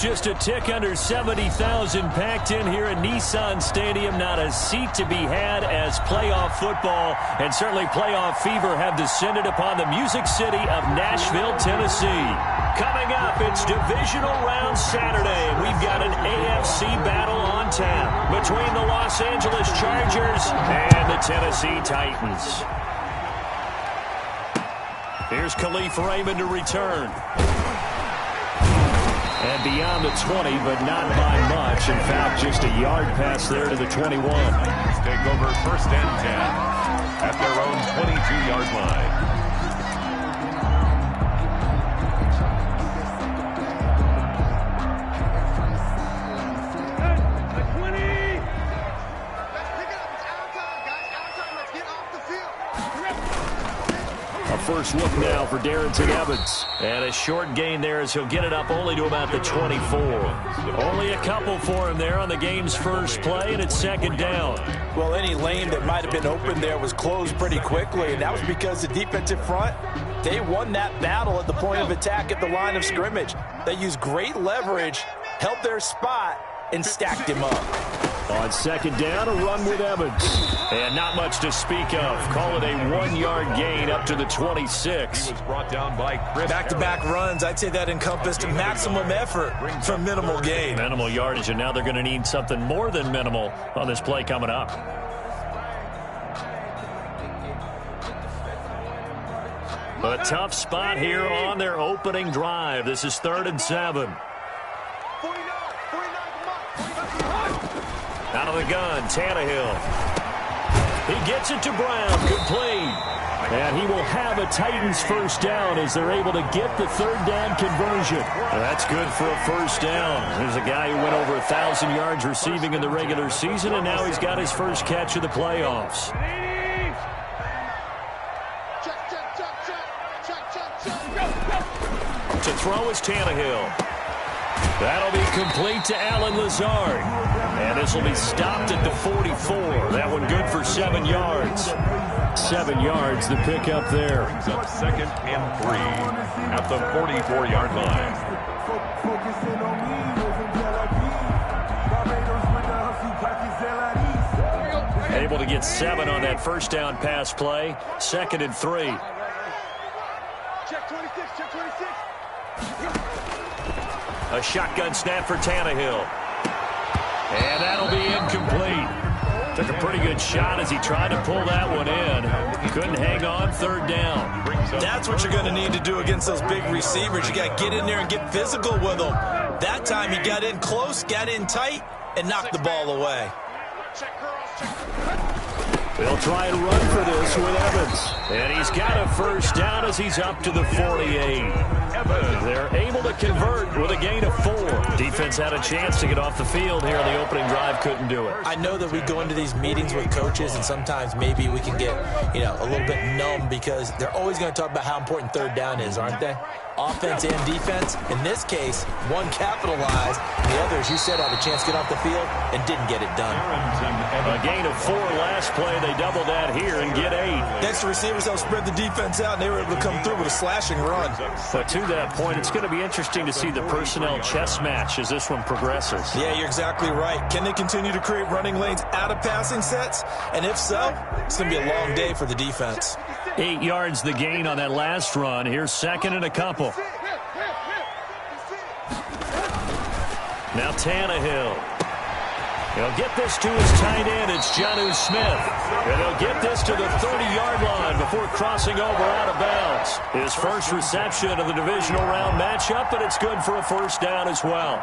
just a tick under 70,000 packed in here at Nissan Stadium. Not a seat to be had as playoff football and certainly playoff fever have descended upon the Music City of Nashville, Tennessee. Coming up, it's Divisional Round Saturday. We've got an AFC battle on tap between the Los Angeles Chargers and the Tennessee Titans. Here's Khalif Raymond to return. And beyond the 20, but not by much. In fact, just a yard pass there to the 21. Take over 1st and 10 at their own 22-yard line. First look now for Darrington Evans. And a short gain there as he'll get it up only to about the 24. Only a couple for him there on the game's first play, and it's 2nd down. Well, any lane that might have been open there was closed pretty quickly, and that was because the defensive front, they won that battle at the point of attack at the line of scrimmage. They used great leverage, held their spot, and stacked him up. On 2nd down, a run with Evans. And not much to speak of. Call it a 1-yard gain up to the 26. He was brought down by Chris. Back-to-back runs, I'd say that encompassed maximum effort for minimal gain. Minimal yardage, and now they're going to need something more than minimal on this play coming up. A tough spot here on their opening drive. This is 3rd and 7. Out of the gun, Tannehill. He gets it to Brown, complete. And he will have a Titans first down as they're able to get the 3rd down conversion. Well, that's good for a first down. There's a guy who went over 1,000 yards receiving in the regular season, and now he's got his first catch of the playoffs. To throw is Tannehill. That'll be complete to Allen Lazard. And this will be stopped at the 44. That one good for 7 yards. 7 yards, the pickup there. Brings up 2nd and 3 at the 44-yard line. Able to get 7 on that first down pass play. 2nd and 3. Check 26, check 26. A shotgun snap for Tannehill. And that'll be incomplete. Took a pretty good shot as he tried to pull that one in. Couldn't hang on, 3rd down. That's what you're going to need to do against those big receivers. You got to get in there and get physical with them. That time he got in close, got in tight, and knocked the ball away. They'll try and run for this with Evans. And he's got a first down as he's up to the 48. They're able to convert with a gain of 4. Defense had a chance to get off the field here in the opening drive, couldn't do it. I know that we go into these meetings with coaches, and sometimes maybe we can get, a little bit numb because they're always going to talk about how important 3rd down is, aren't they? Offense and defense. In this case, one capitalized, and the other, as you said, had a chance to get off the field and didn't get it done. A gain of 4 last play. They double that here and get 8. Next, the receivers helped spread the defense out, and they were able to come through with a slashing run. But to that point, it's going to be interesting to see the personnel chess match as this one progresses. Yeah, you're exactly right. Can they continue to create running lanes out of passing sets? And if so, it's going to be a long day for the defense. 8 yards the gain on that last run. Here's 2nd and a couple. Now Tannehill. He'll get this to his tight end. It's Jonnu Smith. And he'll get this to the 30-yard line before crossing over out of bounds. His first reception of the divisional round matchup, but it's good for a first down as well.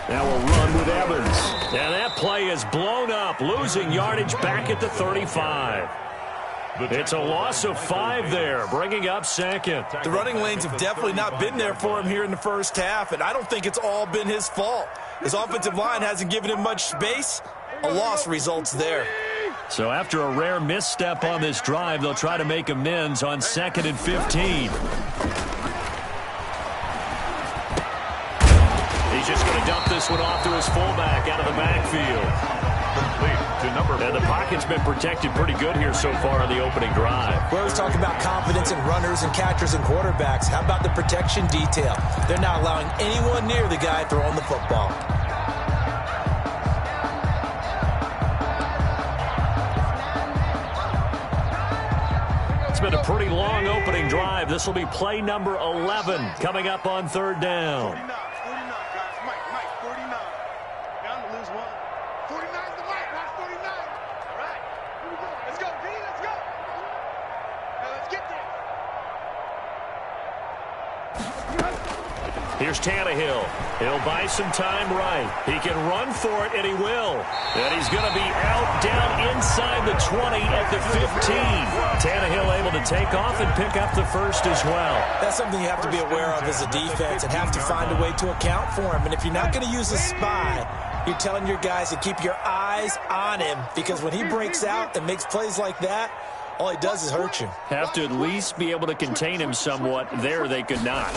Now we'll run with Evans. And that play is blown up, losing yardage back at the 35. It's a loss of 5 there, bringing up 2nd. The running lanes have definitely not been there for him here in the first half, and I don't think it's all been his fault. His offensive line hasn't given him much space. A loss results there. So after a rare misstep on this drive, they'll try to make amends on 2nd and 15. He's just going to dump this one off to his fullback out of the backfield. Complete. to number 4. And the pocket's been protected pretty good here so far on the opening drive. We always talk about confidence in runners and catchers and quarterbacks. How about the protection detail? They're not allowing anyone near the guy throwing the football. It's been a pretty long opening drive. This will be play number 11 coming up on third down. 49, guys. Mike, 49. Down to lose one. 49 is the Mike, not 49. All right, here we go. Let's go, D, let's go. Now let's get there. Here's Tannehill. He'll buy some time right. He can run for it, and he will. And he's going to be out down inside the 20 at the 15. Tannehill able to take off and pick up the first as well. That's something you have to be aware of as a defense and have to find a way to account for him. And if you're not going to use a spy, you're telling your guys to keep your eyes on him, because when he breaks out and makes plays like that, all he does is hurt you. Have to at least be able to contain him somewhat. There they could not.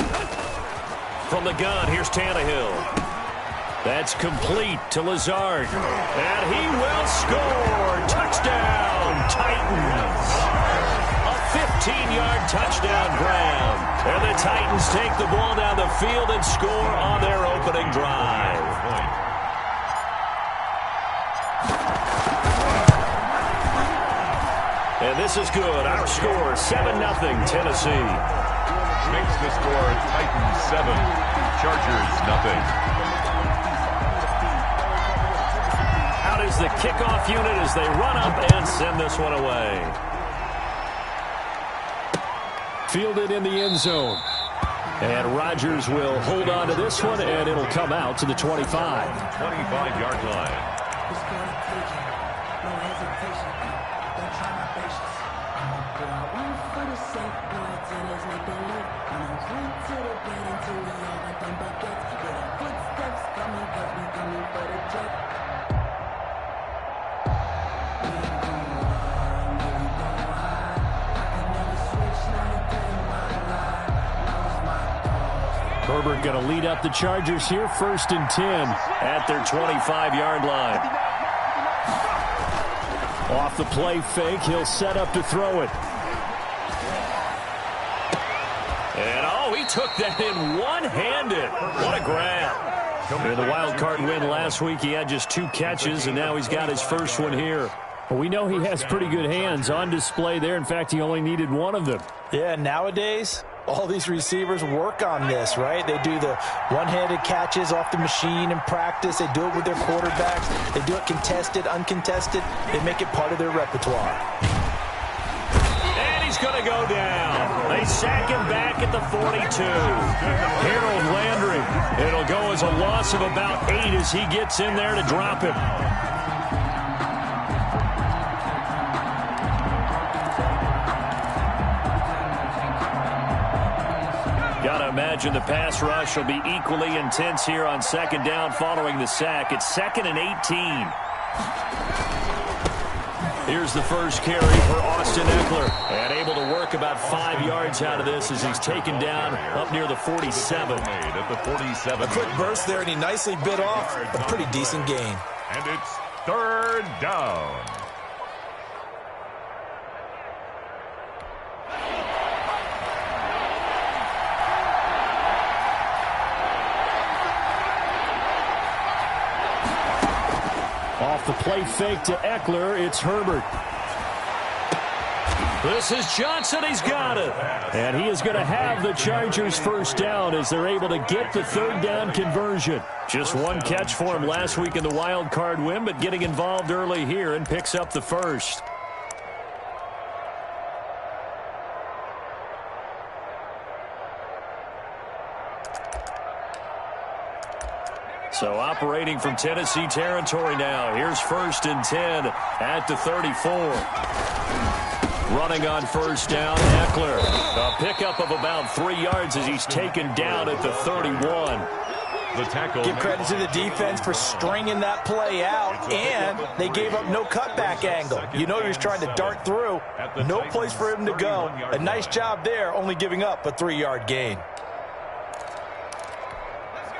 From the gun, here's Tannehill. That's complete to Lazard. And he will score. Touchdown, Titans. A 15-yard touchdown ground. And the Titans take the ball down the field and score on their opening drive. And this is good. Our score, 7-0 Tennessee. Makes the score Titans 7, Chargers 0. Out is the kickoff unit as they run up and send this one away. Fielded in the end zone. And Rodgers will hold on to this one, and it'll come out to the 25. 25-yard line. Herbert going to lead up the Chargers here, 1st and 10 at their 25-yard line. Off the play fake, he'll set up to throw it. And, oh, he took that in one-handed. What a grab. In the wild card win last week, he had just 2 catches, and now he's got his first one here. Well, we know he has pretty good hands on display there. In fact, he only needed one of them. Yeah, nowadays, all these receivers work on this, right? They do the one-handed catches off the machine in practice. They do it with their quarterbacks. They do it contested, uncontested. They make it part of their repertoire. And he's going to go down. They sack him back at the 42. Harold Landry. It'll go as a loss of about 8 as he gets in there to drop him. Got to imagine the pass rush will be equally intense here on 2nd down following the sack. It's 2nd and 18. Here's the first carry for Austin Eckler. And able to work about 5 yards out of this as he's taken down up near the 47. At the 47. A quick burst there, and he nicely bit off a pretty decent gain. And it's 3rd down. Off the play fake to Eckler, it's Herbert. This is Johnson. He's got it. And he is going to have the Chargers first down as they're able to get the 3rd down conversion. Just 1 catch for him last week in the wild card win, but getting involved early here and picks up the first. So operating from Tennessee territory now. Here's 1st and 10 at the 34. Running on 1st down, Eckler. A pickup of about 3 yards as he's taken down at the 31. The tackle. Give credit to the defense for stringing that play out, and they gave up no cutback angle. You know he was trying to dart through. No place for him to go. A nice job there, only giving up a 3-yard gain.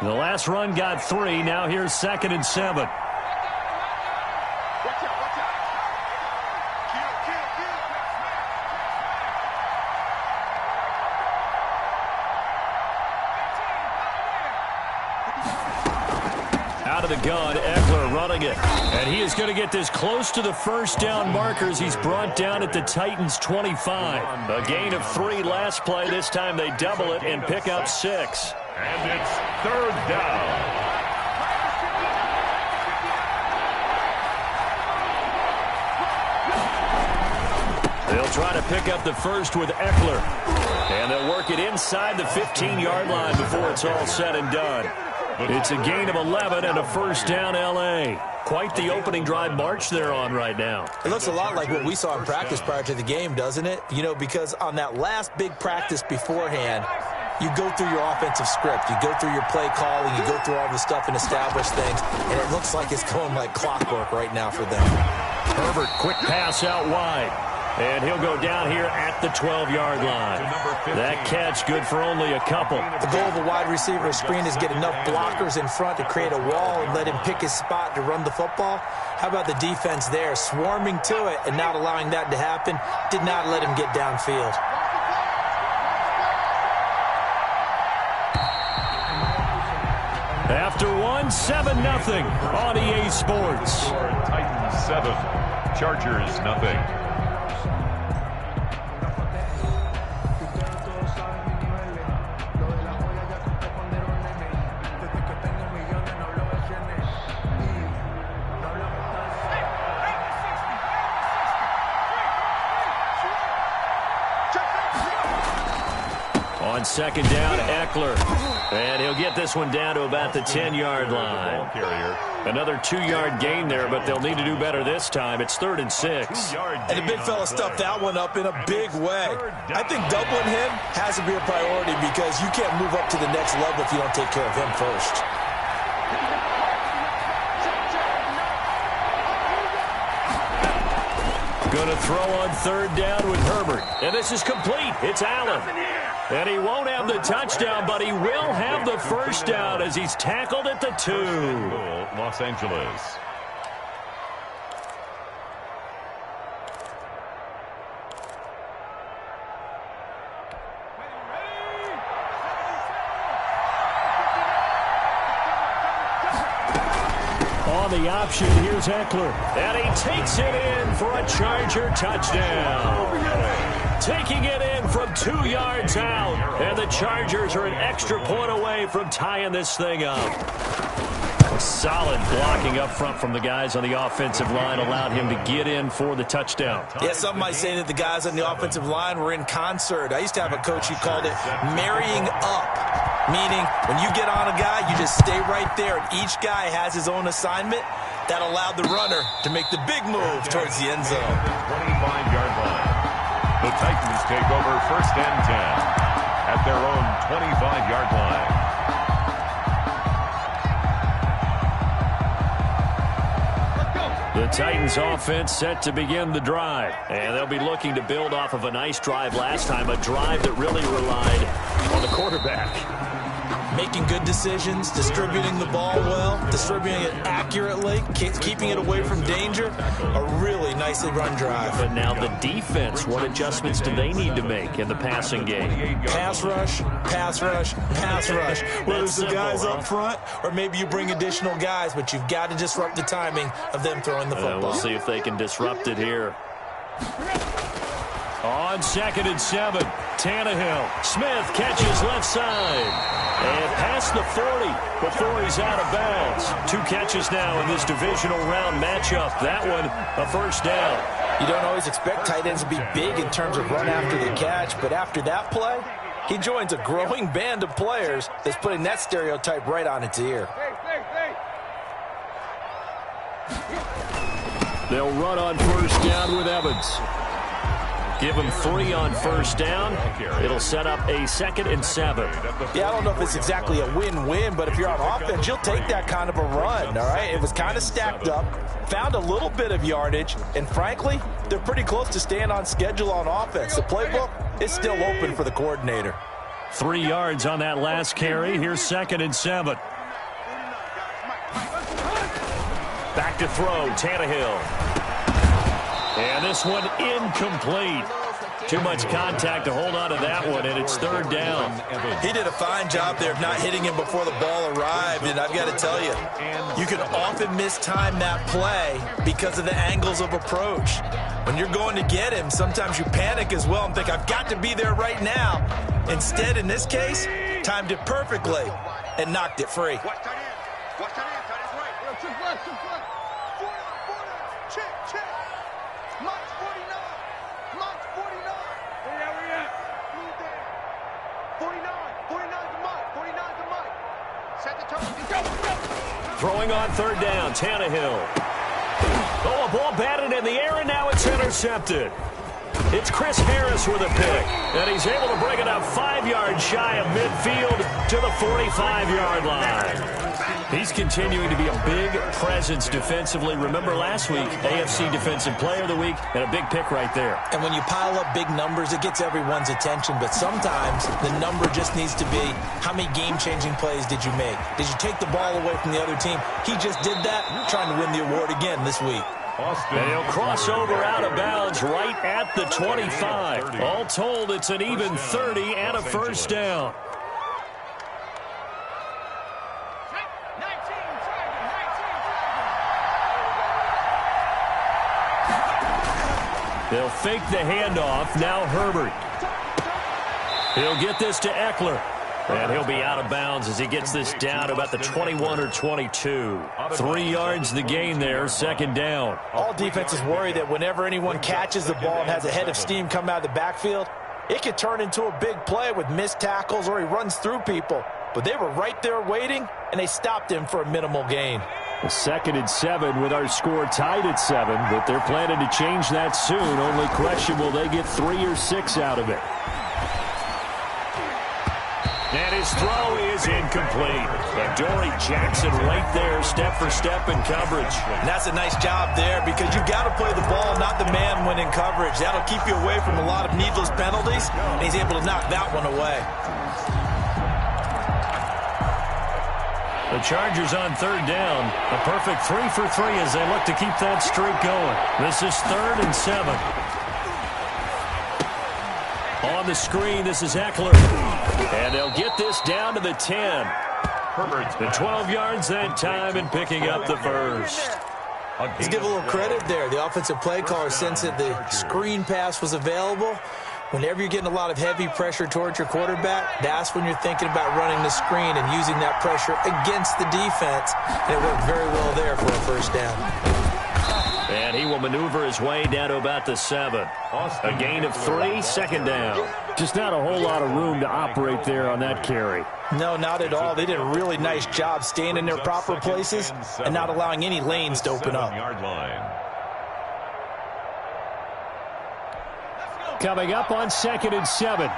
The last run got 3. Now here's 2nd and 7. Watch out, watch out. Out of the gun, Eckler running it. And he is going to get this close to the first down markers. He's brought down at the Titans' 25. A gain of 3 last play. This time they double it and pick up 6. And it's 3rd down. They'll try to pick up the first with Eckler. And they'll work it inside the 15-yard line before it's all said and done. It's a gain of 11 and a first down, L.A. Quite the opening drive march they're on right now. It looks a lot like what we saw in practice prior to the game, doesn't it? You know, because on that last big practice beforehand, you go through your offensive script. You go through your play calling. You go through all the stuff and establish things. And it looks like it's going like clockwork right now for them. Herbert, quick pass out wide. And he'll go down here at the 12-yard line. That catch good for only a couple. The goal of a wide receiver screen is get enough blockers in front to create a wall and let him pick his spot to run the football. How about the defense there, swarming to it and not allowing that to happen? Did not let him get downfield. After 7-0 on EA Sports. Titans 7, Chargers nothing. On second down, Eckler. And he'll get this one down to about the 10-yard line. Another 2-yard gain there, but they'll need to do better this time. It's 3rd and 6. And the big fella stuffed that one up in a big way. I think doubling him has to be a priority because you can't move up to the next level if you don't take care of him first. Going to throw on 3rd down with Herbert. And this is complete. It's Allen. And he won't have the touchdown, but he will have the first down as he's tackled at the 2. Los Angeles. On the option, here's Eckler. And he takes it in for a Charger touchdown. Taking it in from 2 yards out. And the Chargers are an extra point away from tying this thing up. Solid blocking up front from the guys on the offensive line allowed him to get in for the touchdown. Yeah, some might say that the guys on the offensive line were in concert. I used to have a coach who called it marrying up, meaning when you get on a guy, you just stay right there, and each guy has his own assignment. That allowed the runner to make the big move towards the end zone. 25-yard line. The Titans take over 1st and 10 at their own 25-yard line. The Titans offense set to begin the drive. And they'll be looking to build off of a nice drive last time, a drive that really relied on the quarterback. Making good decisions, distributing the ball well, distributing it accurately, keeping it away from danger. A really nicely run drive. But now the defense, what adjustments do they need to make in the passing game? Pass rush, pass rush, pass rush. Whether it's the guys up front or maybe you bring additional guys, but you've got to disrupt the timing of them throwing the football. We'll see if they can disrupt it here. On 2nd and 7, Tannehill. Smith catches left side. And past the 40 before he's out of bounds. 2 catches now in this divisional round matchup. That one, a first down. You don't always expect tight ends to be big in terms of run after the catch, but after that play, he joins a growing band of players that's putting that stereotype right on its ear. They'll run on first down with Evans. Give him 3 on first down. It'll set up a 2nd and 7. Yeah, I don't know if it's exactly a win-win, but if you're on offense, you'll take that kind of a run, all right? It was kind of stacked up, found a little bit of yardage, and frankly, they're pretty close to staying on schedule on offense. The playbook is still open for the coordinator. 3 yards on that last carry. Here's 2nd and 7. Back to throw, Tannehill. And this one incomplete. Too much contact to hold on to that one, and it's third down. He did a fine job there of not hitting him before the ball arrived, and I've got to tell you, you can often mistime that play because of the angles of approach. When you're going to get him, sometimes you panic as well and think, I've got to be there right now. Instead, in this case, timed it perfectly and knocked it free. Watch tight end. Watch tight end. Tight end's right. Yo, check left, check left. 49. Check, check. Mike's 49. Mike's 49. Where you at? Move there. 49. 49 to Mike. 49 to Mike. Set the tone. Go, go. Throwing on third down, Tannehill. Oh, a ball batted in the air, and now it's intercepted. It's Chris Harris with a pick, and he's able to bring it up 5 yards shy of midfield to the 45-yard line. He's continuing to be a big presence defensively. Remember last week, AFC Defensive Player of the Week, and a big pick right there. And when you pile up big numbers, it gets everyone's attention, but sometimes the number just needs to be, how many game-changing plays did you make? Did you take the ball away from the other team? He just did that, trying to win the award again this week. And he'll cross over out of bounds right at the 25. All told, it's an even 30 and a first down. They'll fake the handoff. Now Herbert. He'll get this to Eckler. And he'll be out of bounds as he gets this down to about the 21 or 22. 3 yards the gain there, second down. All defenses worry that whenever anyone catches the ball and has a head of steam come out of the backfield, it could turn into a big play with missed tackles or he runs through people. But they were right there waiting, and they stopped him for a minimal gain. A 2nd and 7 with our score tied at 7, but they're planning to change that soon. Only question, will they get 3 or 6 out of it? And his throw is incomplete. And Dory Jackson right there, step for step in coverage. And that's a nice job there because you've got to play the ball, not the man when in coverage. That'll keep you away from a lot of needless penalties, and he's able to knock that one away. The Chargers on third down. A perfect 3 for 3 as they look to keep that streak going. This is 3rd and 7. On the screen, this is Eckler. And they'll get this down to the 10. The 12 yards that time and picking up the first. Let's give a little credit there. The offensive play caller, since that the screen pass was available, whenever you're getting a lot of heavy pressure towards your quarterback, that's when you're thinking about running the screen and using that pressure against the defense. And it worked very well there for a first down. And he will maneuver his way down to about the 7. A gain of 3, second down. Just not a whole lot of room to operate there on that carry. No, not at all. They did a really nice job staying in their proper places and not allowing any lanes to open up. Coming up on 2nd and 7.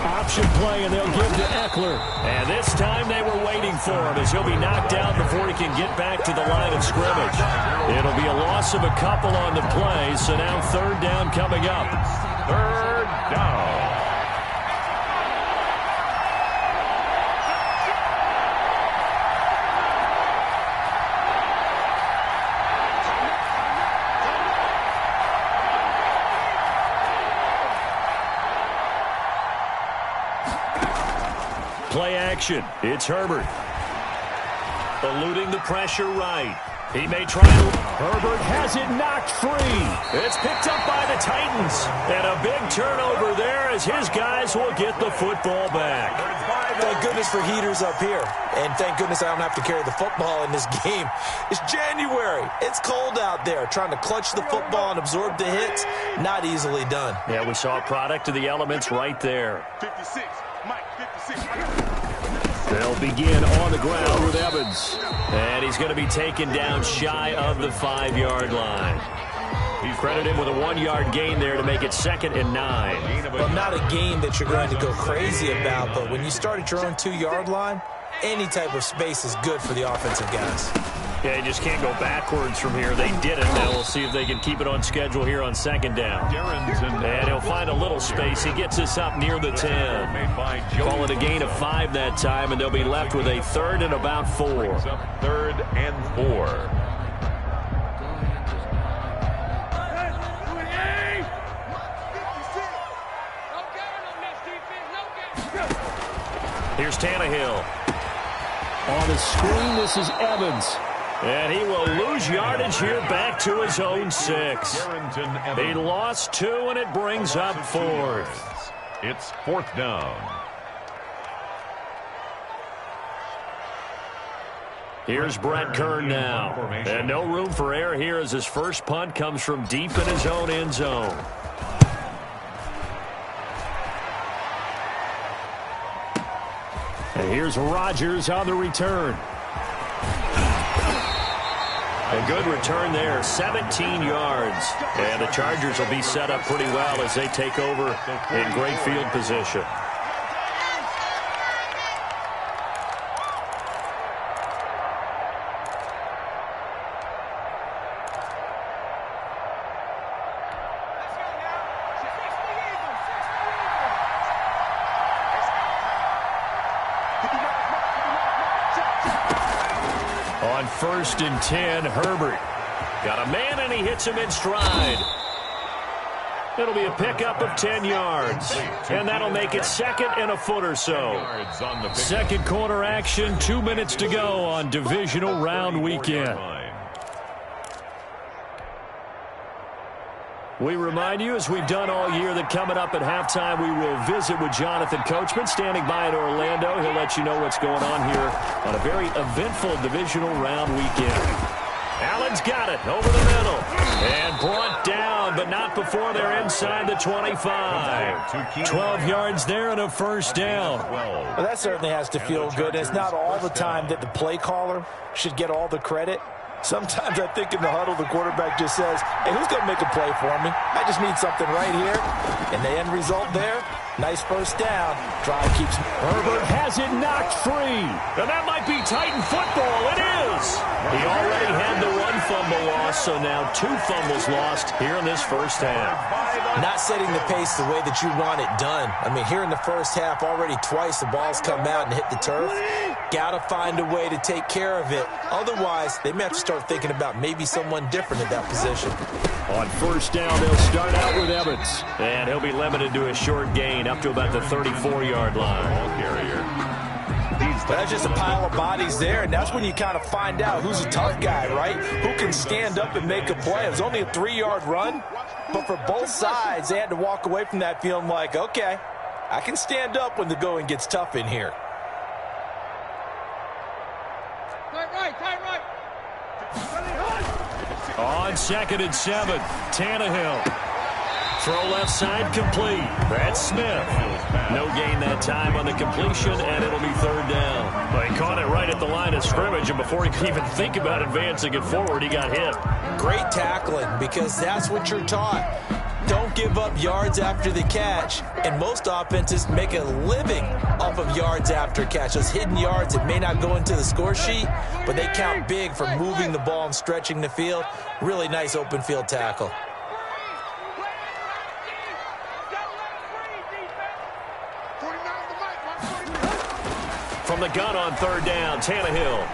Option play, and they'll give to Eckler. And this time they were waiting for him as he'll be knocked down before he can get back to the line of scrimmage. It'll be a loss of a couple on the play, so now third down coming up. Third down. Play action. It's Herbert. Eluding the pressure right. He may try to... Herbert has it knocked free. It's picked up by the Titans. And a big turnover there as his guys will get the football back. Thank goodness for heaters up here. And thank goodness I don't have to carry the football in this game. It's January. It's cold out there. Trying to clutch the football and absorb the hits, not easily done. Yeah, we saw a product of the elements right there. 56. Mike, 56. They'll begin on the ground with Evans. And he's going to be taken down shy of the 5-yard line. Credit him with a 1-yard gain there to make it 2nd and 9. Well, not a gain that you're going to go crazy about, but when you start at your own 2-yard line, any type of space is good for the offensive guys. Yeah, you just can't go backwards from here. They did it. Now we'll see if they can keep it on schedule here on second down. And he'll find a little space. He gets us up near the 10. Call it a gain of 5 that time, and they'll be left with a 3rd and about 4. 3rd and 4. Here's Tannehill. On the screen, this is Evans. And he will lose yardage here back to his own 6. He lost 2, and it brings up 4th. It's 4th down. Here's Brett Kern now. And no room for error here as his first punt comes from deep in his own end zone. And here's Rodgers on the return. A good return there, 17 yards. And the Chargers will be set up pretty well as they take over in great field position. On 1st and 10, Herbert. Got a man, and he hits him in stride. It'll be a pickup of 10 yards. And that'll make it 2nd and a foot or so. Second quarter action, 2 minutes to go on divisional round weekend. We remind you, as we've done all year, that coming up at halftime, we will visit with Jonathan Coachman, standing by in Orlando. He'll let you know what's going on here on a very eventful divisional round weekend. Allen's got it over the middle. And brought down, but not before they're inside the 25. 12 yards there and a first down. Well, that certainly has to feel good. It's not all the time that the play caller should get all the credit. Sometimes I think in the huddle, the quarterback just says, hey, who's going to make a play for me? I just need something right here. And the end result there, nice first down. Drive keeps. Herbert has it knocked free. And that might be Titan football. It is. He already had the 1 fumble loss, so now 2 fumbles lost here in this first half. Not setting the pace the way that you want it done. I mean, here in the first half, already twice the ball's come out and hit the turf. Got to find a way to take care of it. Otherwise, they may have to start thinking about maybe someone different at that position. On first down, they'll start out with Evans. And he'll be limited to a short gain up to about the 34-yard line. Ball carrier. That's just a pile of bodies there, and that's when you kind of find out who's a tough guy, right? Who can stand up and make a play. It was only a 3-yard run, but for both sides, they had to walk away from that feeling like, okay, I can stand up when the going gets tough in here. Tight right. On 2nd and 7, Tannehill. Throw left side complete. That's Smith. No gain that time on the completion, and it'll be 3rd down. Well, he caught it right at the line of scrimmage, and before he could even think about advancing it forward, he got hit. Great tackling, because that's what you're taught. Don't give up yards after the catch, and most offenses make a living off of yards after catch. Those hidden yards that may not go into the score sheet, but they count big for moving the ball and stretching the field. Really nice open field tackle. From the gun on 3rd down, Tannehill.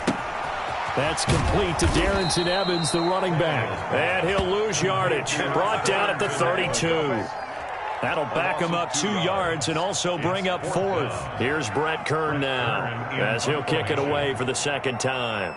That's complete to Darrington Evans, the running back. And he'll lose yardage. Brought down at the 32. That'll back him up 2 yards and also bring up 4th. Here's Brett Kern now as he'll kick it away for the 2nd time.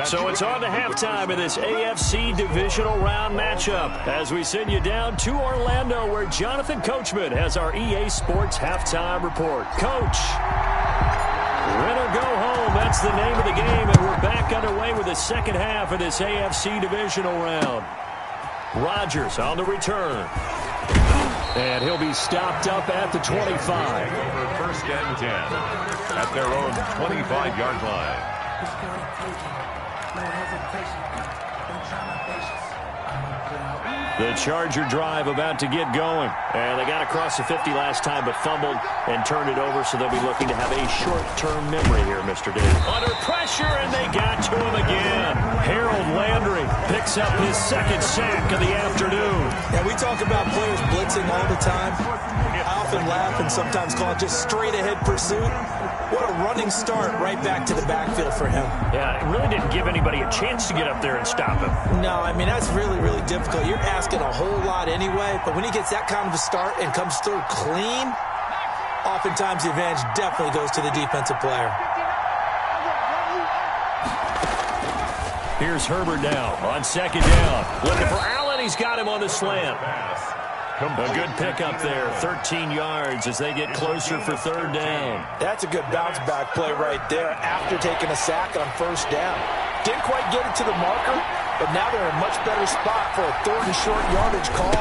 So it's on to halftime of this AFC divisional round matchup as we send you down to Orlando where Jonathan Coachman has our EA Sports halftime report. Coach, win or go home, that's the name of the game, and we're back underway with the second half of this AFC divisional round. Rodgers on the return. And he'll be stopped up at the 25. Over first and 10 at their own 25-yard line. The Charger drive about to get going. And they got across the 50 last time but fumbled and turned it over, so they'll be looking to have a short-term memory here, Mr. Dave. Under pressure, and they got to him again. Harold Landry picks up his second sack of the afternoon. Yeah, we talk about players blitzing all the time. I often laugh and sometimes call it just straight-ahead pursuit. What a running start right back to the backfield for him. Yeah, it really didn't give anybody a chance to get up there and stop him. No, I mean, that's really, really difficult. You're asking a whole lot anyway, but when he gets that kind of a start and comes through clean, oftentimes the advantage definitely goes to the defensive player. Here's Herbert now on second down. Looking for Allen. He's got him on the slant. A good pickup there, 13 yards as they get closer for third down. That's a good bounce-back play right there after taking a sack on first down. Didn't quite get it to the marker, but now they're in a much better spot for a third and short yardage call.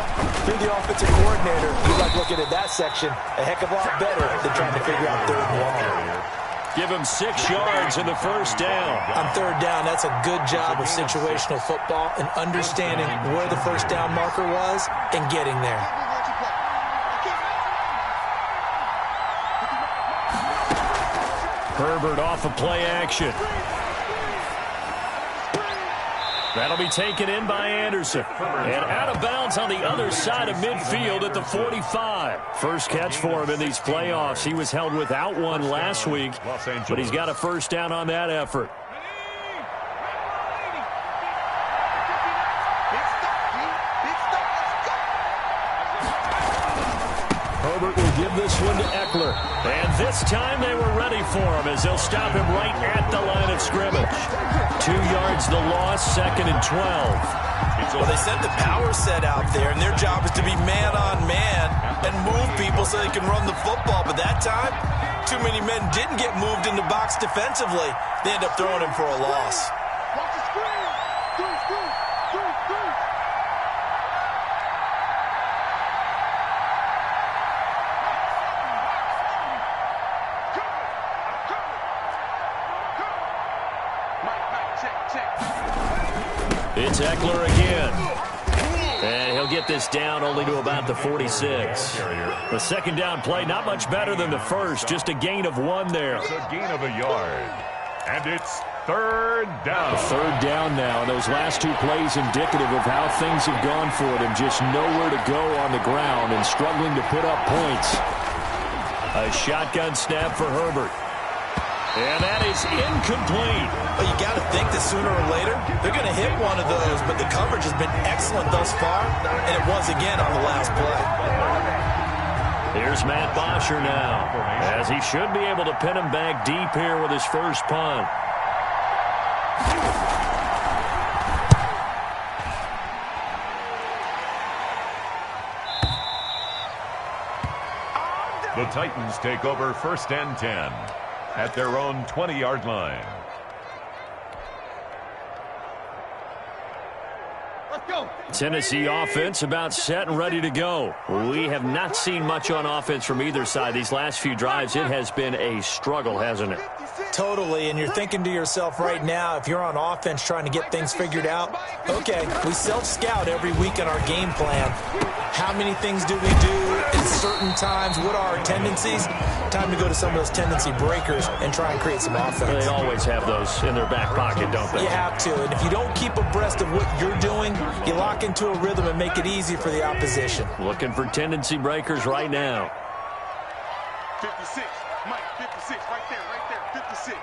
Through the offensive coordinator, you like looking at that section a heck of a lot better than trying to figure out third and long. Give him 6 yards in the first down. On third down, that's a good job of situational football and understanding where the first down marker was and getting there. Herbert off of play action. That'll be taken in by Anderson. And out of bounds on the other side of midfield at the 45. First catch for him in these playoffs. He was held without one last week, but he's got a first down on that effort. Herbert will give this one to Eckler. And this time they were ready for him as they'll stop him right at the line of scrimmage. 2 yards the loss, second and 12. Well, they sent the power set out there, and their job is to be man-on-man and move people so they can run the football. But that time, too many men didn't get moved in the box defensively. They end up throwing him for a loss. Watch the screen. Through. It's Eckler again. And he'll get this down only to about the 46. The second down play, not much better than the first. Just a gain of 1 there. It's a gain of a yard. And it's third down. Third down now. And those last 2 plays indicative of how things have gone for them. Just nowhere to go on the ground and struggling to put up points. A shotgun snap for Herbert. And that is incomplete. Well, you got to think that sooner or later they're going to hit one of those, but the coverage has been excellent thus far, and it was again on the last play. Here's Matt Bosher now, as he should be able to pin him back deep here with his first punt. The Titans take over first and 10 at their own 20-yard line. Tennessee offense about set and ready to go. We have not seen much on offense from either side. These last few drives, it has been a struggle, hasn't it? Totally, and you're thinking to yourself right now, if you're on offense trying to get things figured out, okay, we self-scout every week in our game plan. How many things do we do at certain times? What are our tendencies? Time to go to some of those tendency breakers and try and create some offense. They always have those in their back pocket, don't they? You have to, and if you don't keep abreast of what you're doing, you lock into a rhythm and make it easy for the opposition. Looking for tendency breakers right now. 56, Mike, 56, right there, 56.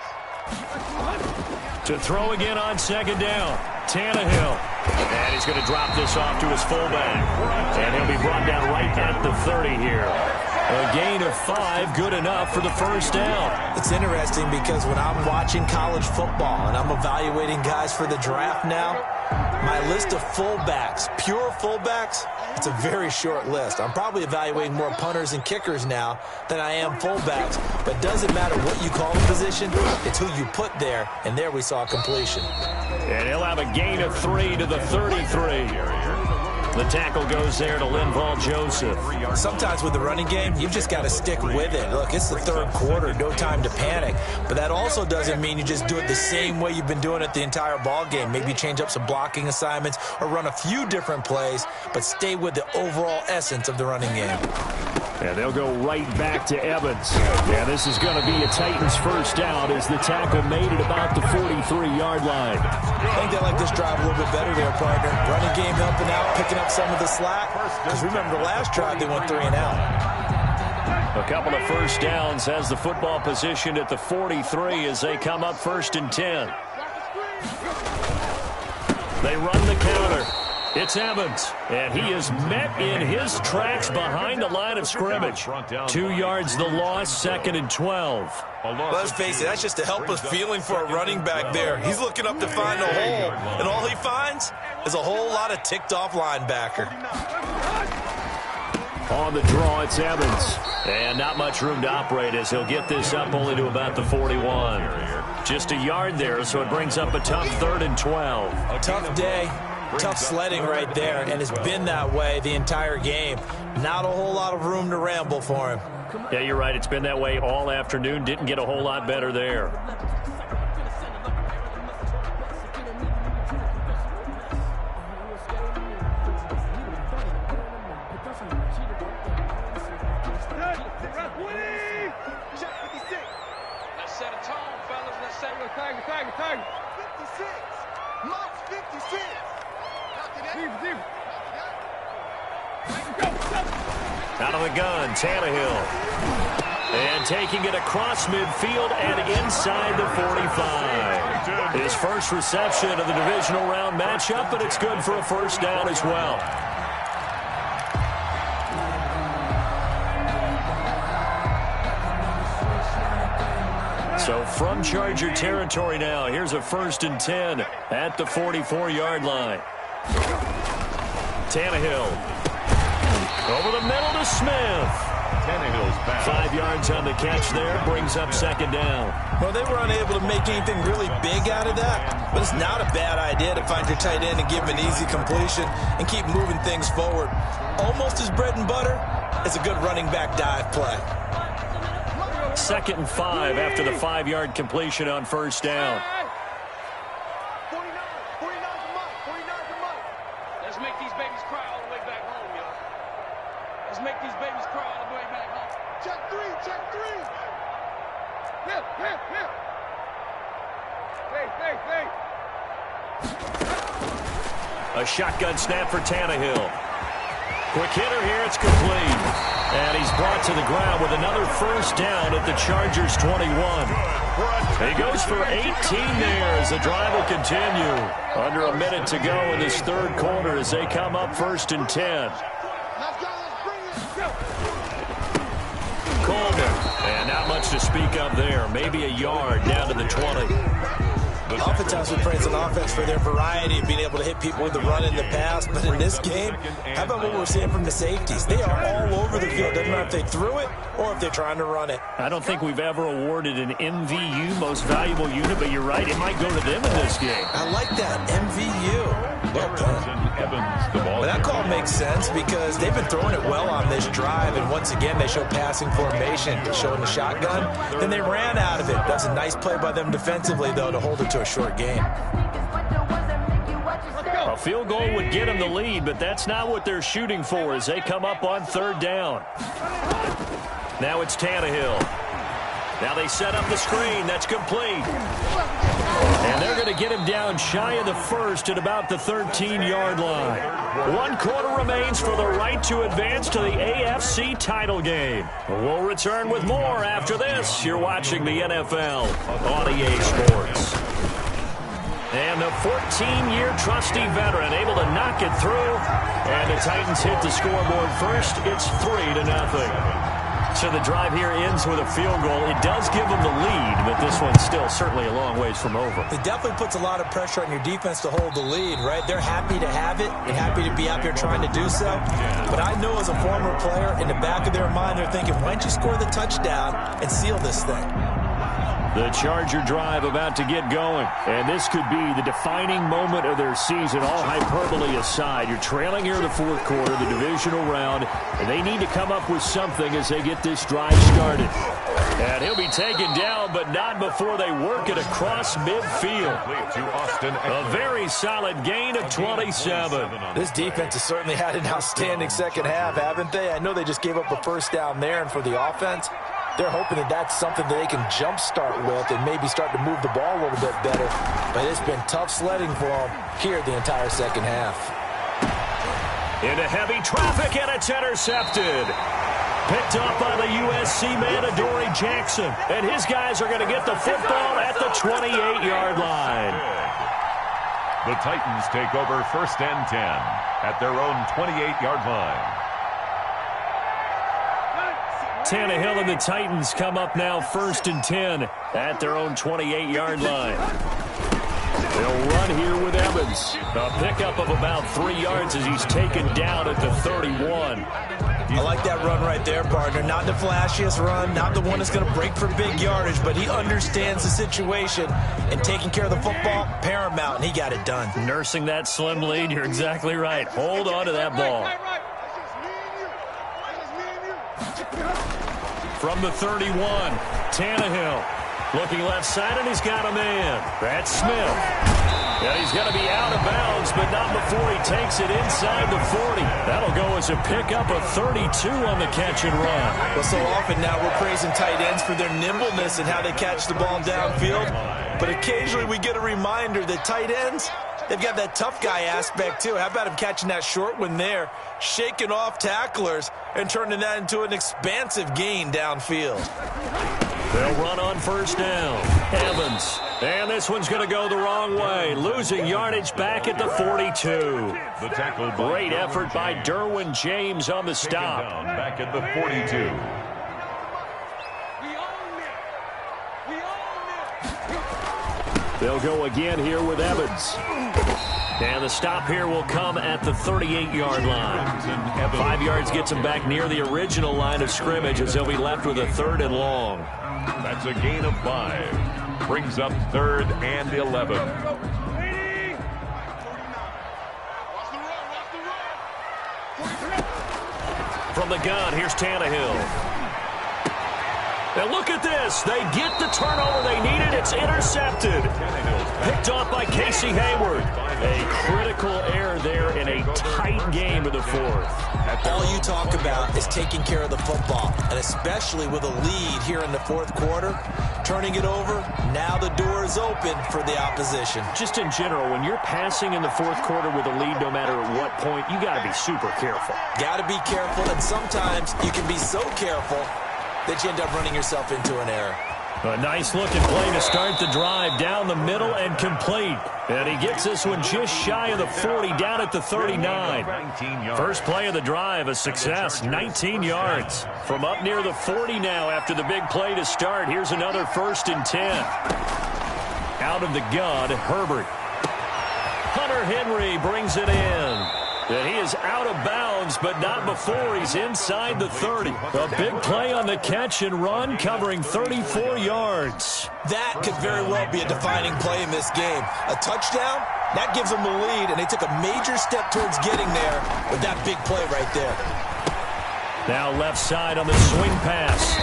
To throw again on second down, Tannehill. And he's going to drop this off to his fullback. And he'll be brought down right at the 30 here. A gain of 5, good enough for the first down. It's interesting because when I'm watching college football and I'm evaluating guys for the draft now, my list of fullbacks, pure fullbacks, it's a very short list. I'm probably evaluating more punters and kickers now than I am fullbacks. But it doesn't matter what you call the position, it's who you put there. And there we saw completion. And he'll have a gain of 3 to the 33. The tackle goes there to Linval Joseph. Sometimes with the running game, you've just got to stick with it. Look, it's the third quarter, no time to panic. But that also doesn't mean you just do it the same way you've been doing it the entire ball game. Maybe change up some blocking assignments or run a few different plays, but stay with the overall essence of the running game. And they'll go right back to Evans. Yeah, this is going to be a Titans first down as the tackle made it about the 43-yard line. I think they like this drive a little bit better there, partner. Running game helping out, picking up some of the slack. Because remember, the last drive they went 3 and out. A couple of first downs has the football positioned at the 43 as they come up 1st and 10. They run the counter. It's Evans, and he is met in his tracks behind the line of scrimmage. 2 yards the loss, 2nd and 12. Let's face it, that's just a helpless feeling for a running back there. He's looking up to find a hole, and all he finds is a whole lot of ticked-off linebacker. On the draw, it's Evans. And not much room to operate as he'll get this up only to about the 41. Just a yard there, so it brings up a tough 3rd and 12. A tough day. Tough sledding right there, and it's been that way the entire game. Not a whole lot of room to ramble for him. Yeah, you're right. It's been that way all afternoon. Didn't get a whole lot better there. Let's set a tone, fellas. Let's set a tiger. 56. March 56. Out of the gun, Tannehill. And taking it across midfield and inside the 45. His first reception of the divisional round matchup, but it's good for a first down as well. So from Charger territory now, here's a 1st and 10 at the 44-yard line. Tannehill. Over the middle to Smith. Tannehill's pass. 5 yards on the catch there. Brings up 2nd down. Well, they were unable to make anything really big out of that, but it's not a bad idea to find your tight end and give him an easy completion and keep moving things forward. Almost his bread and butter. It's a good running back dive play. 2nd and 5 after the 5-yard completion on 1st down. 49's a month. Let's make these babies cry all the way back home, y'all. Let's make these babies cry all the way back home. Check three. Hey. A shotgun snap for Tannehill. Quick hitter here, it's complete. And he's brought to the ground with another first down at the Chargers 21. He goes for 18 there as the drive will continue. Under a minute to go in this 3rd quarter as they come up 1st and 10. Coleman. And not much to speak of there. Maybe a yard down to the 20. Oftentimes we praise an offense for their variety of being able to hit people with the run in the pass, but in this game, how about what we're seeing from the safeties? They are all over the field. Doesn't matter if they threw it or if they're trying to run it. I don't think we've ever awarded an MVU, most valuable unit, but you're right, it might go to them in this game. I like that, MVU. Well done. But that call makes sense because they've been throwing it well on this drive, and once again they show passing formation, showing the shotgun. Then they ran out of it. That's a nice play by them defensively, though, to hold it to a short game. A field goal would get them the lead, but that's not what they're shooting for as they come up on 3rd down. Now it's Tannehill. Now they set up the screen. That's complete. And they're going to get him down shy of the 1st at about the 13-yard line. 1 quarter remains for the right to advance to the AFC title game. We'll return with more after this. You're watching the NFL on EA Sports. And the 14-year trusty veteran able to knock it through. And the Titans hit the scoreboard first. It's 3-0. So the drive here ends with a field goal. It does give them the lead, but this one's still certainly a long ways from over. It definitely puts a lot of pressure on your defense to hold the lead, right? They're happy to have it and happy to be out there trying to do so. But I know as a former player, in the back of their mind, they're thinking, why don't you score the touchdown and seal this thing? The Charger drive about to get going. And this could be the defining moment of their season, all hyperbole aside. You're trailing here in the fourth quarter, the divisional round, and they need to come up with something as they get this drive started. And he'll be taken down, but not before they work it across midfield. A very solid gain of 27. This defense has certainly had an outstanding second half, haven't they? I know they just gave up a first down there, and for the offense, they're hoping that that's something that they can jumpstart with and maybe start to move the ball a little bit better. But it's been tough sledding for them here the entire second half. Into heavy traffic, and it's intercepted. Picked up by the USC man, Adoree Jackson. And his guys are going to get the football at the 28-yard line. The Titans take over 1st and 10 at their own 28-yard line. Tannehill and the Titans come up now 1st and 10 at their own 28-yard line. They'll run here with Evans. A pickup of about 3 yards as he's taken down at the 31. I like that run right there, partner. Not the flashiest run, not the one that's going to break for big yardage, but he understands the situation, and taking care of the football, paramount, and he got it done. Nursing that slim lead, you're exactly right. Hold on to that ball. From the 31, Tannehill looking left side, and he's got a man. That's Smith. And he's going to be out of bounds, but not before he takes it inside the 40. That'll go as a pickup of 32 on the catch and run. Well, so often now we're praising tight ends for their nimbleness and how they catch the ball downfield. But occasionally we get a reminder that tight ends, they've got that tough guy aspect too. How about him catching that short one there, shaking off tacklers, and turning that into an expansive gain downfield. They'll run on 1st down. Evans. And this one's going to go the wrong way. Losing yardage back at the 42. Great effort by Derwin James on the stop. Back at the 42. They'll go again here with Evans. And the stop here will come at the 38-yard line. 5 yards gets him back near the original line of scrimmage as he'll be left with a 3rd and long. That's a gain of 5. Brings up 3rd and 11. From the gun, here's Tannehill. And look at this. They get the turnover they needed. It's intercepted. Picked off by Casey Hayward. A critical error there in a tight game of the 4th. All you talk about is taking care of the football, and especially with a lead here in the 4th quarter, turning it over, now the door is open for the opposition. Just in general, when you're passing in the 4th quarter with a lead, no matter at what point, you got to be super careful. Got to be careful, and sometimes you can be so careful that you end up running yourself into an error. A nice-looking play to start the drive down the middle and complete. And he gets this one just shy of the 40, down at the 39. First play of the drive, a success, 19 yards. From up near the 40 now after the big play to start. Here's another 1st and 10. Out of the gun, Herbert. Hunter Henry brings it in. And he is out of bounds, but not before he's inside the 30. A big play on the catch and run, covering 34 yards. That could very well be a defining play in this game. A touchdown, that gives them the lead, and they took a major step towards getting there with that big play right there. Now left side on the swing pass.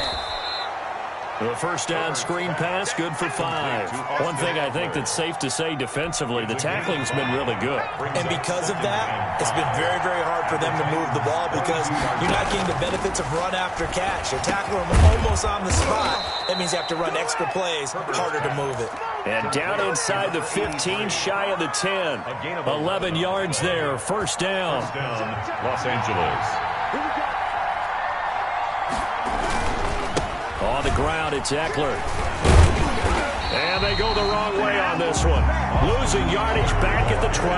The 1st down screen pass, good for 5. One thing I think that's safe to say defensively, the tackling's been really good. And because of that, it's been very, very hard for them to move the ball because you're not getting the benefits of run after catch. You're tackling them almost on the spot. That means you have to run extra plays, harder to move it. And down inside the 15, shy of the 10. 11 yards there, 1st down. Los Angeles. On the ground, it's Eckler. And they go the wrong way on this one. Losing yardage back at the 12.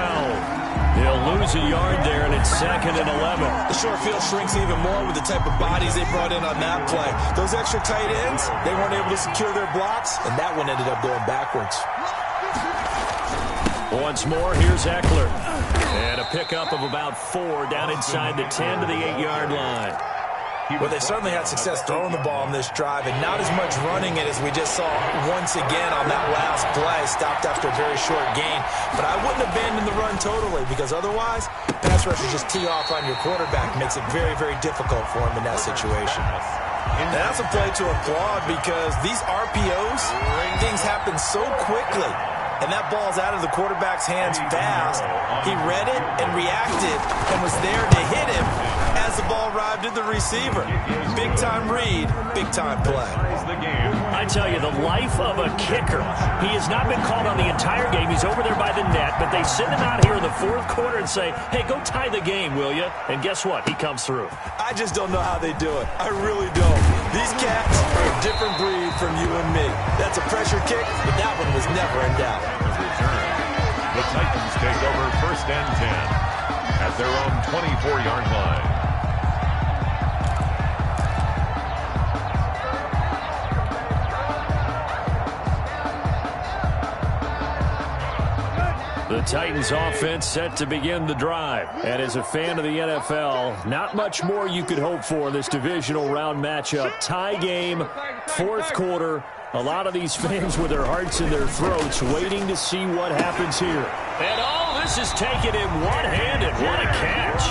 They'll lose a yard there, and it's 2nd and 11. The short field shrinks even more with the type of bodies they brought in on that play. Those extra tight ends, they weren't able to secure their blocks, and that one ended up going backwards. Once more, here's Eckler. And a pickup of about 4 down inside the 10 to the 8-yard line. Well, they certainly had success throwing the ball on this drive, and not as much running it as we just saw once again on that last play. Stopped after a very short gain. But I wouldn't abandon the run totally, because otherwise, pass rushers just tee off on your quarterback. Makes it very, very difficult for him in that situation. And that's a play to applaud, because these RPOs, things happen so quickly. And that ball's out of the quarterback's hands fast. He read it and reacted and was there to hit him as the ball arrived at the receiver. Big-time read, big-time play. I tell you, the life of a kicker. He has not been called on the entire game. He's over there by the net, but they send him out here in the fourth quarter and say, hey, go tie the game, will you? And guess what? He comes through. I just don't know how they do it. I really don't. These cats are a different breed from you and me. That's a pressure kick, but that one was never in doubt. The Titans take over 1st and 10 at their own 24-yard line. The Titans offense set to begin the drive. And as a fan of the NFL, not much more you could hope for this divisional round matchup. Tie game, fourth quarter. A lot of these fans with their hearts in their throats waiting to see what happens here. And all this is taken in one-handed. What a catch.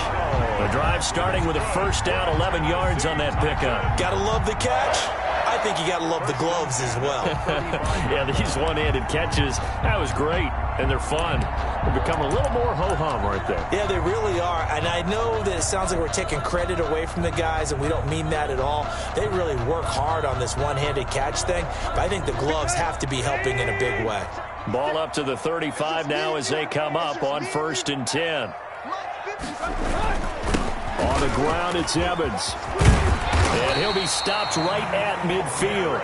The drive starting with a first down, 11 yards on that pickup. Gotta love the catch. I think you gotta love the gloves as well. Yeah, these one-handed catches, that was great. And they're fun. They're becoming a little more ho-hum, aren't they? Yeah, they really are. And I know that it sounds like we're taking credit away from the guys, and we don't mean that at all. They really work hard on this one-handed catch thing, but I think the gloves have to be helping in a big way. Ball up to the 35 now as they come up on 1st and 10. On the ground, it's Evans. And he'll be stopped right at midfield.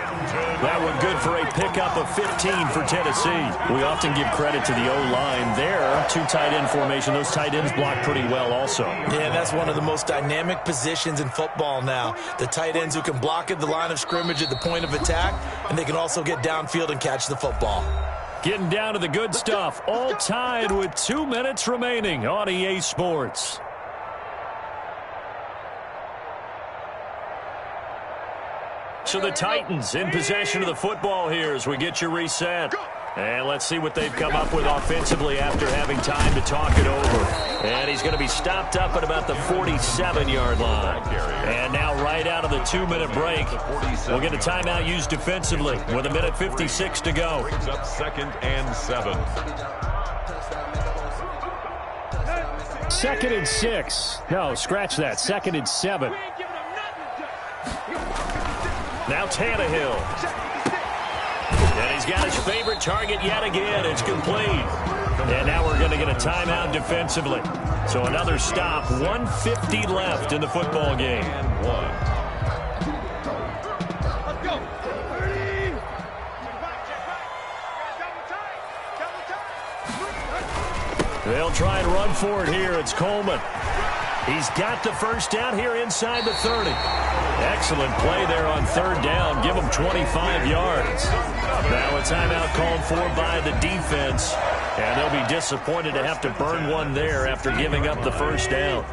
That one good for a pickup of 15 for Tennessee. We often give credit to the O-line there. Two tight end formation. Those tight ends block pretty well also. Yeah, that's one of the most dynamic positions in football now. The tight ends who can block at the line of scrimmage at the point of attack, and they can also get downfield and catch the football. Getting down to the good stuff. All tied with 2 minutes remaining on EA Sports. So the Titans in possession of the football here as we get you reset. And let's see what they've come up with offensively after having time to talk it over. And he's going to be stopped up at about the 47-yard line. And now right out of the 2-minute break, we'll get a timeout used defensively with 1:56 to go. Brings up 2nd and 7. 2nd and 6. No, scratch that. 2nd and 7. Now Tannehill. And he's got his favorite target yet again. It's complete. And now we're going to get a timeout defensively. So another stop. 1:50 left in the football game. And 1. Let's go. 30. They'll try and run for it here. It's Coleman. He's got the first down here inside the 30. Excellent play there on 3rd down. Give him 25 yards. Now a timeout called for by the defense. And they'll be disappointed to have to burn one there after giving up the first down.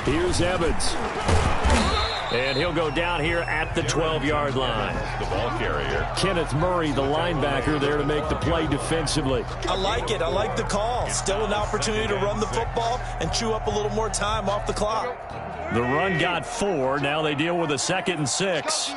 Here's Evans. And he'll go down here at the 12-yard line. The ball carrier. Kenneth Murray, the linebacker, there to make the play defensively. I like it. I like the call. Still an opportunity to run the football and chew up a little more time off the clock. The run got 4. Now they deal with a 2nd and 6.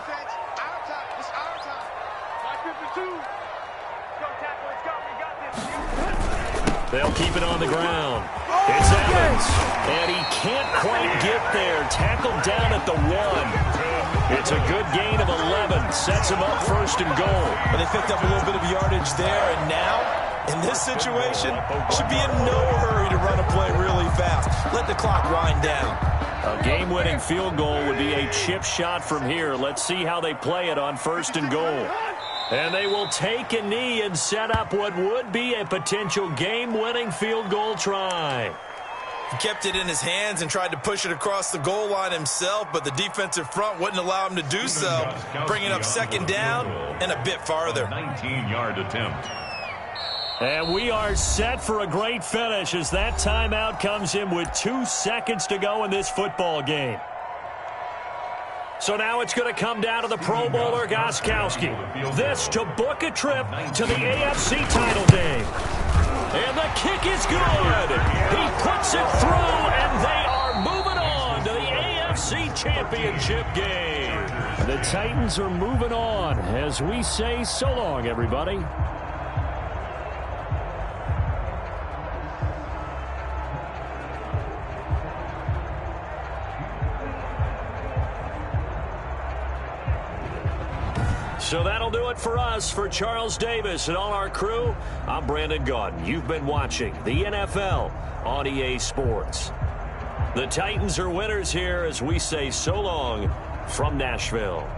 They'll keep it on the ground. It's Evans. And he can't quite get there. Tackled down at the 1. It's a good gain of 11. Sets him up 1st and goal. But they picked up a little bit of yardage there. And now, in this situation, should be in no hurry to run a play really fast. Let the clock wind down. A game-winning field goal would be a chip shot from here. Let's see how they play it on 1st and goal. And they will take a knee and set up what would be a potential game-winning field goal try. He kept it in his hands and tried to push it across the goal line himself, but the defensive front wouldn't allow him to do so, bringing up 2nd down and a bit farther. 19-yard attempt. And we are set for a great finish as that timeout comes in with 2 seconds to go in this football game. So now it's going to come down to the Pro Bowler Gostkowski. This to book a trip to the AFC title game. And the kick is good. He puts it through, and they are moving on to the AFC Championship game. The Titans are moving on as we say so long, everybody. So that'll do it for us. For Charles Davis and all our crew, I'm Brandon Gaudin. You've been watching the NFL on EA Sports. The Titans are winners here as we say so long from Nashville.